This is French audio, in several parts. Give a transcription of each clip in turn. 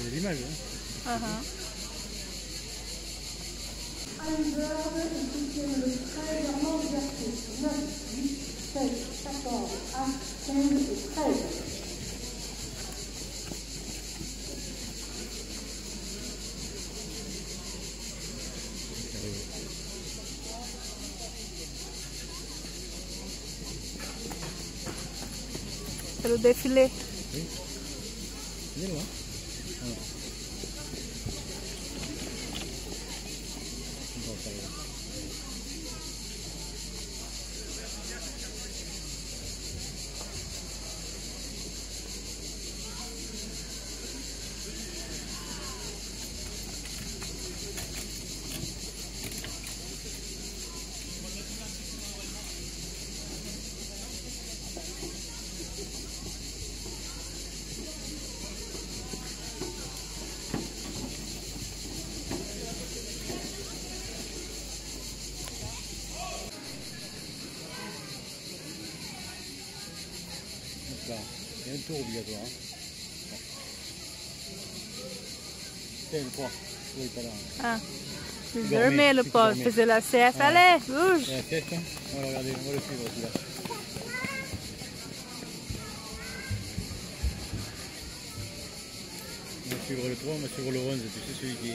C'est l'image, hein. Allenberg est soutient le trait Normand Vertus 9, 8, 16, 14, 1, 15 et 13. C'est le défilé. Oui. Il est là. Voilà. Là, il y a un tour obligatoire. C'est le 3. Oui, pas là. Ah, tu dormais le pauvre, faisait la CF, allez, bouge. C'est la tête, hein. On va le regarder, on va le suivre aussi là. On va suivre le 3, on va suivre le 11, tu sais celui qui est...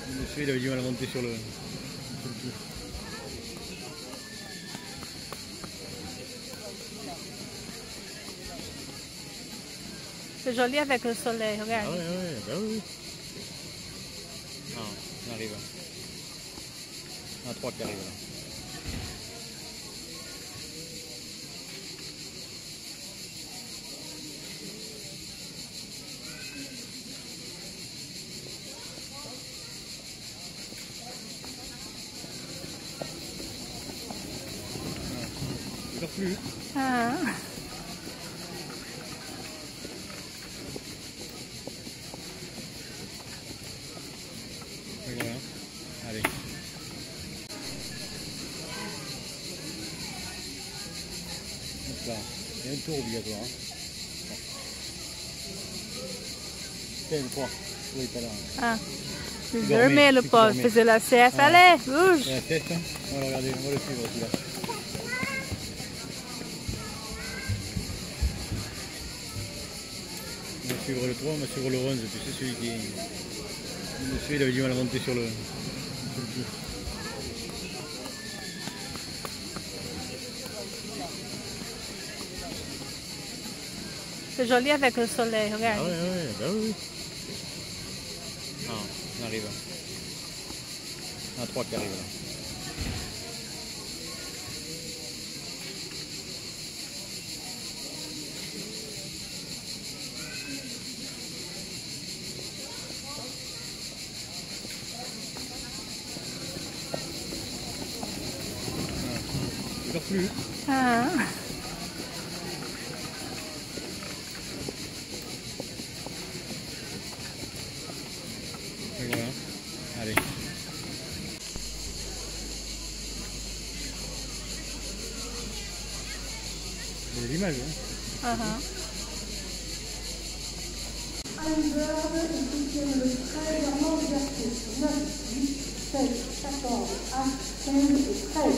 Le monsieur il avait du mal à monter sur le tout. C'est joli avec le soleil, regarde. Ah ouais, bah oui. Ah, on arrive. On a 3 qui arrivent là. Encore plus. Ah. Et voilà. Allez. Hop là. Il y a un tour obligatoire. Hein. C'est le 3. Oui, pas là. Ah, tu dormais le pauvre, faisait la CF, allez, bouge. C'est la tête, hein. On va le regarder, on va le suivre aussi là. On va suivre le 3, on va suivre le 11, tu sais celui qui est... Le monsieur il avait du mal à monter sur le tout. C'est joli avec le soleil, regarde. Ah ouais, bah oui. Ah, on arrive. On a 3 qui arrivent là. Encore plus. Ah. Et voilà. Allez. C'est l'image, hein. Allenberg est soutient le trait Normand Vertus 9, 8, 16, 14, 1, 15 et 13.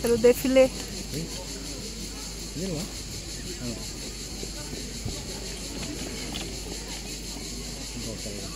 C'est le défilé. Oui. Il est là. Voilà. Encore ça arrive.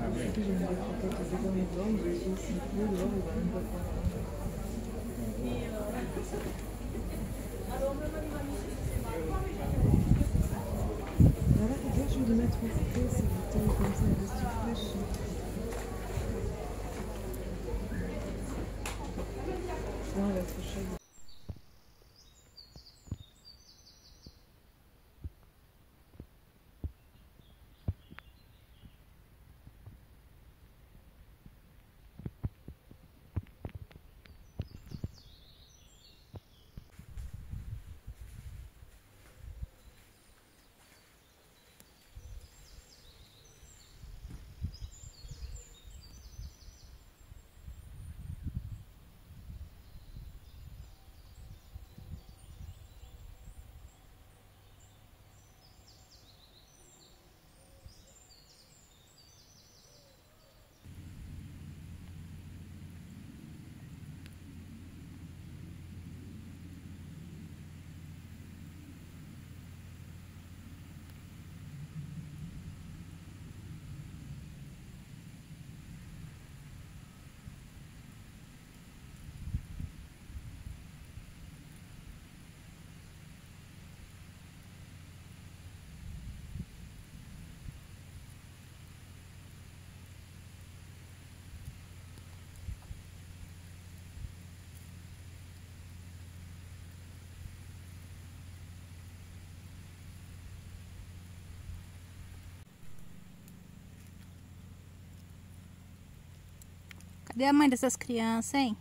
Ah oui. J'ai une croquette de pommes et blanc, j'ai aussi un peu dehors, il va même pas prendre. Voilà, regarde, je vais le mettre au frais, c'est bouteille comme ça, elle reste fraîche. Sinon, elle va être chaude. Cadê a mãe dessas crianças, hein?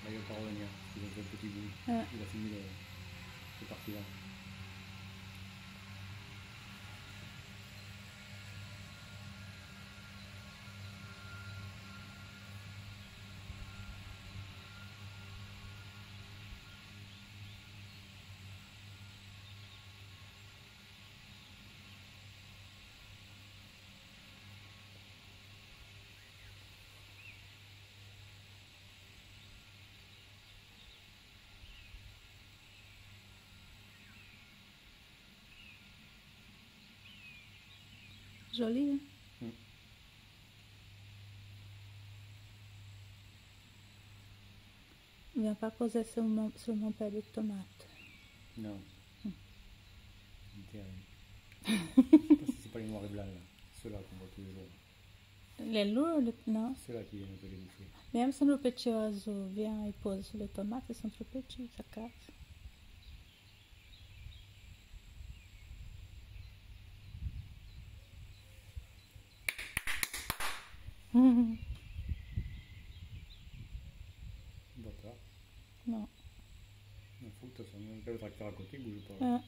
Là, il va pas revenir. Il va faire le petit bout. Ouais. Il a fini cette partie-là. Joli, hein? Il vient pas poser sur mon père de tomate. Non. Terrible. Je sais pas si c'est pas les noirs et blancs là. Ceux-là qu'on voit tous les jours. Les lourds, non? Ceux-là qui viennent un peu les bouffer. Même si le petit oiseau vient et pose sur les tomates, ils sont trop petits, ça casse. Il va pas. Non. Il faut que de toute façon, le tracteur à côté, il bouge pas. Ouais.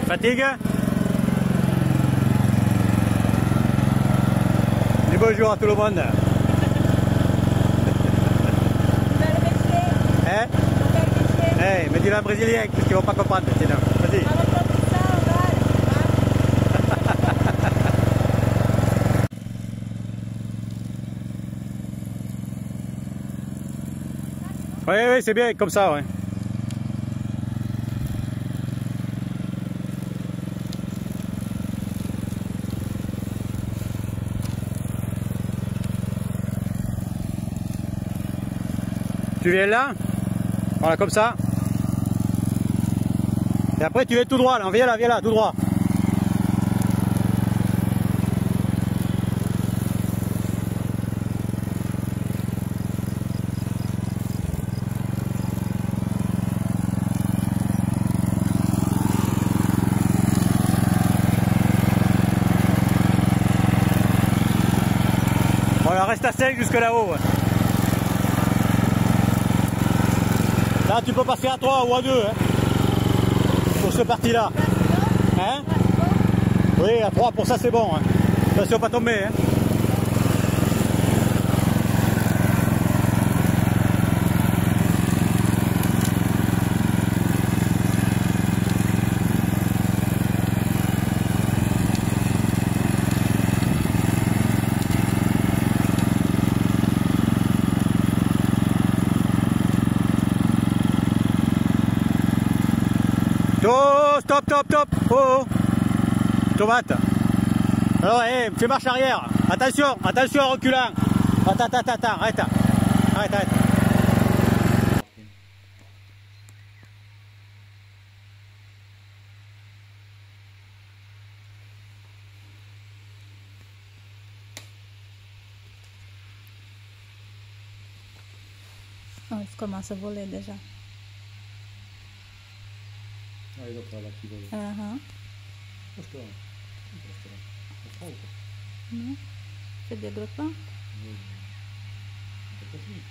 Fatigue? Et bonjour à tout le monde. Hein? Hey, mais dis-le en brésilien, parce qu'ils vont pas comprendre sinon. Vas-y. Oui, c'est bien, comme ça, ouais. Tu viens là, voilà, comme ça. Et après tu viens tout droit, là, viens là, tout droit. reste à sec jusque là-haut. Ouais. Là, tu peux passer à 3 ou à 2 hein, pour ce parti-là. Hein? Oui, à 3 pour ça c'est bon. Hein. Attention, pas tomber. Hein. Oh, stop, stop, stop. Oh, oh. Tomate. Alors, fais marche arrière. Attention, attention en reculant. Attends, arrête. Arrête. Oh, il commence à voler déjà. Ah, il doit là qui vole. Pose-toi. Non. C'est développant. Oui. C'est pas fini.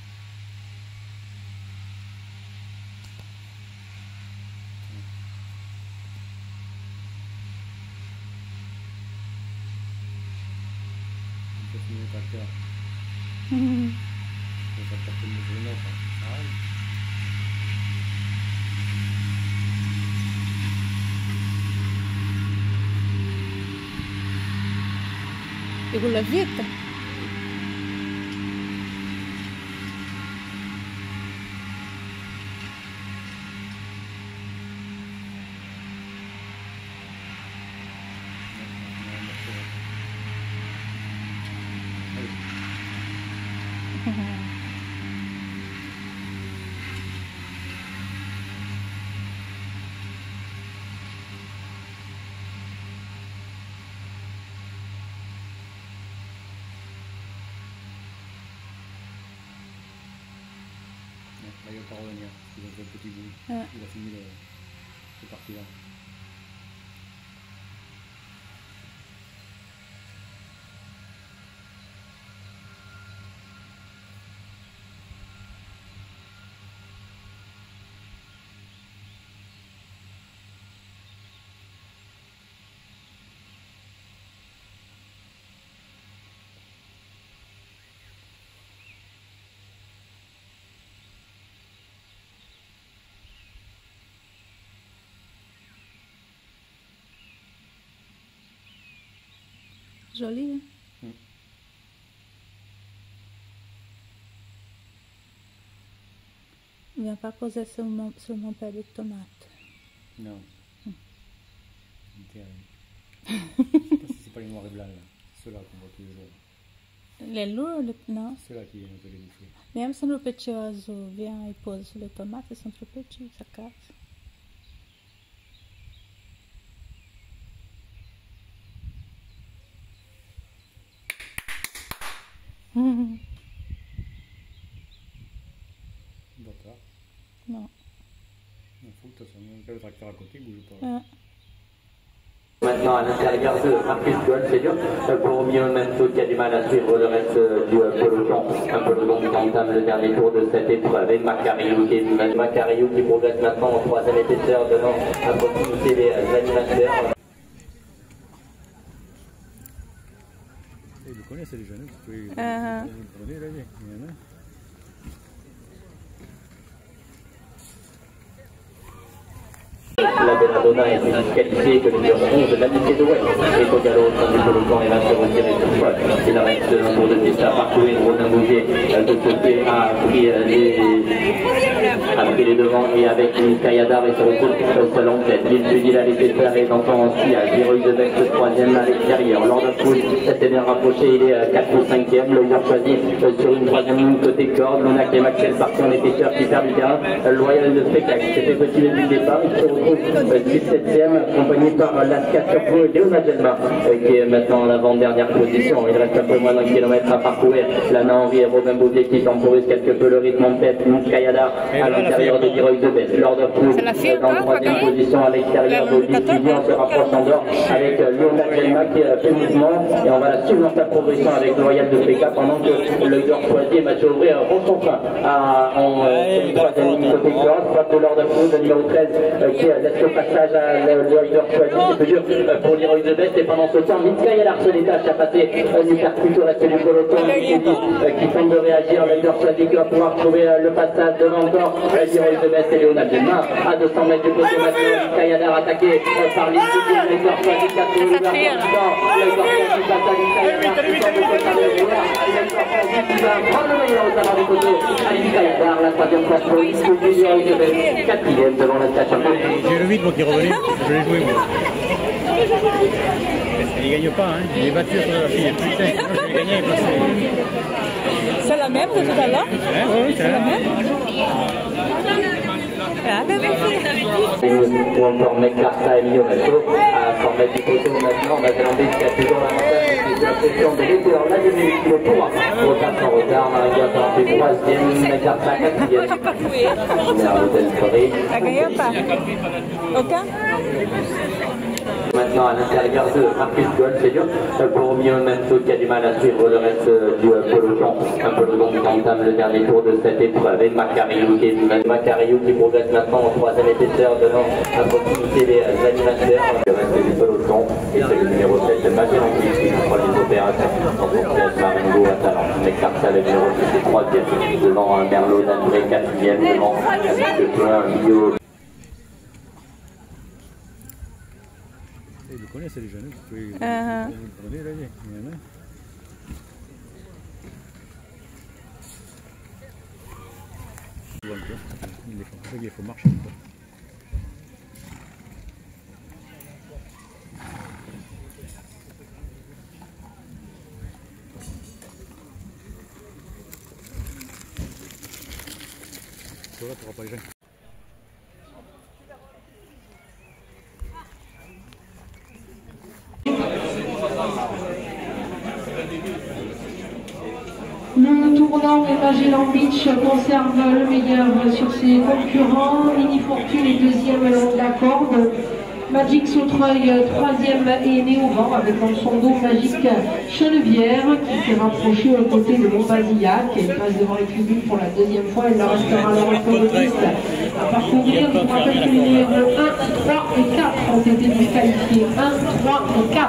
On peut finir par le cœur. On va pas tenir une autre. Ah, Il roule vite. Là, il va pas revenir. Il va faire le petit bout. Ouais. Il a fini ce parti-là. Joli, hein? Il ne vient pas poser sur mon père de tomate. Non. Je sais pas si c'est pas les noirs et blancs là. Ceux-là qu'on voit tous les jours. Les lourds, non. Ceux-là qui viennent un peu les bouffer. Même si le petit oiseau vient et pose sur les tomates, ils sont trop petits, ça casse. D'accord. Non. Il faut que de toute façon, le tracteur à côté, il bouge pas. Maintenant à l'intérieur de Marcus Gold, c'est dur pour Romeo Manso qui a du mal à suivre le reste du peloton. Un peloton qui entame le dernier tour de cette épreuve avec Macariou qui progresse maintenant en troisième épaisseur devant à proximité des animateurs. Et vous connaissez les jeunes, vous pouvez vous prenez là, il y en a. La Belladonna est disqualifiée que le numéro 11 de l'amitié de Ouest est au galop au sein du peloton et va se retirer tout seul. Il reste un tour de piste à parcourir. Romain Bouvier de ce fait a pris les devants et avec une Kayadar et se retrouve seul en tête. L'île Sudil a laissé faire et d'entend en sillage. Héroïque de Bex, le troisième à l'extérieur. Lors d'un coup, s'est bien rapproché, il est 4 ou 5e. Le leader choisi sur une troisième ligne côté corde. Lonac et Maxel parti en épaisseur qui perd du terrain. Loyal de Spectacle s'est fait petit depuis le départ. Il se retrouve 7e, accompagné par Lasca Turbo et Léona Gelma, qui est maintenant en avant-dernière position. Il reste un peu moins d'un kilomètre à parcourir. Lana Henry et Robin Bouvier qui temporisent quelque peu le rythme en tête. Kayada à l'intérieur de Leroy Zebes. Lord of Food dans la troisième position à l'extérieur de Vivian se rapproche en dehors avec Léona Gelma qui fait mouvement. Et on va la suivre dans sa progression avec le Royal de Péka pendant que le Dor Choisy et Mathieu Aubry rend son train en troisième ligne côté Claude. Frappe de Lord of Food, le numéro 13 qui laisse le passage à le Dor Choisy. C'est plus dur pour Leroy Zebes. Et pendant ce temps, Mitskaya Larsen est tâche à passer Nupercute au reste du peloton. Qui tente de réagir. Le Dor Choisy qui va pouvoir trouver le passage devant encore Leroy Zebes et Léona Gelma à 200 mètres du côté maintenant. Mitskaya Dar attaqué par les Dor Choisy qui a trouvé le Dor Choisy passe à Mitskaya Dar qui tombe au côté de Léona. Qui va prendre le meilleur au travers du côté à Mitskaya Dar, la troisième place pour Leroy Zebes, quatrième devant la station. J'ai le 8 moi qui est revenu, je l'ai joué moi. Il gagne pas, hein. Il est battu sur la fille. Putain, sinon je vais gagner et passer. C'est la même que tout à l'heure? Oui, c'est la même. Ou encore McClarta et Mionato à 100 mètres du poteau maintenant. Mazelandais qui a toujours l'avantage de la pression de l'été. Alors là, il le pourra repasse en retard. Marie a fait troisième, McClarta quatrième. T'as gagné ou pas? Aucun? Maintenant à l'intérieur de Marcus Gold, c'est dur pour Mionato qui a du mal à suivre le reste du peloton. Un peloton qui entame le dernier tour de cette épreuve. Et Macariou qui progresse maintenant en troisième épaisseur devant à proximité des animateurs. Le reste du peloton et c'est le numéro 7 Magellan qui contrôle les opérations. En pièce Marengo à talent. McClarta le numéro 6 est troisième devant Merlot d'André quatrième devant un milieu. Ils le connaissent les jeunes, vous pouvez le prenez là, il y en a. Il faut marcher. Toi là, tu n'auras pas les gens. Le tournant et Magellan Beach conserve le meilleur sur ses concurrents. Mini Fortune est deuxième le long de la corde. Magic Sautreuil troisième et né au vent avec dans son dos Magic Chenevière qui s'est rapproché aux côtés de Montbazillac. Elle passe devant les tribunes pour la deuxième fois. Elle leur restera alors un peu de piste à parcourir. Je vous rappelle que les numéros 1, 3 et 4 ont été disqualifiés. 1, 3 et 4.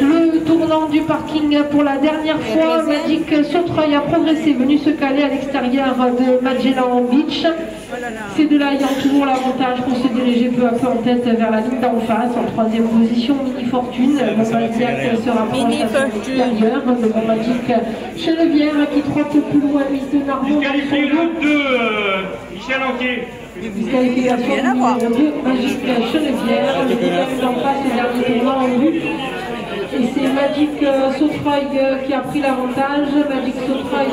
Le tournant du parking pour la dernière fois, Magic Sautreuil a progressé, venu se caler à l'extérieur de Magellan Beach. Ces deux-là ayant toujours l'avantage pour se diriger peu à peu en tête vers la ligne d'en face. En troisième position, Mini Fortune. Montbazillac se rapproche à l'extérieur de Magic Chenevière qui trotte plus loin de Narbon dans son dos. Michel Anquier. Disqualification numéro 2, Magic Chenevière. Le deuxième d'en face, le dernier tournant en but. Et c'est Magic Sautreuil qui a pris l'avantage. Magic Sautreuil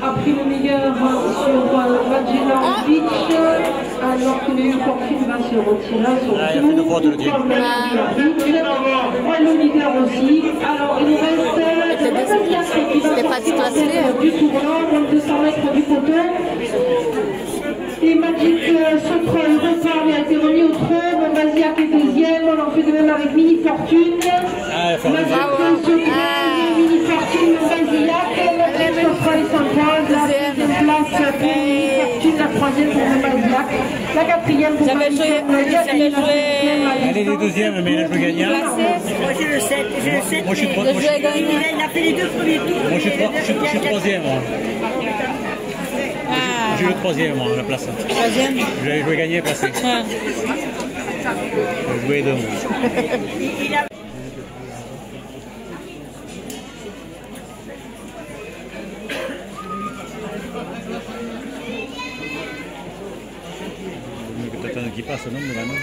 a pris le meilleur sur Magellan Beach, alors que Mini Fortune va se retirer à son tour, comme Magellan Beach. Le leader aussi. Alors il nous reste Montbazillac qui va sortir en tête du tournant, moins de 200 mètres du poteau. Et Magic Sautreuil repart, il a été remis au trot. Montbazillac est deuxième, on en fait de même avec Mini Fortune. Magic Sautreuil, Mini Fortune, Montbazillac. Magic Sautreuil s'impose, la deuxième place pour Mini Fortune, la troisième pour Montbazillac, la quatrième pour Magic Sautreuil. Elle est les deuxièmes, mais là je veux gagner. Moi j'ai le 7, Moi je suis troisième. il a fait les deux premiers tours. Moi je suis troisième. J'ai eu le troisième moi, à la place. Troisième? Je vais gagner et passer. Ah. Je jouais deux moi. Peut-être un qui passe, non, mais là non.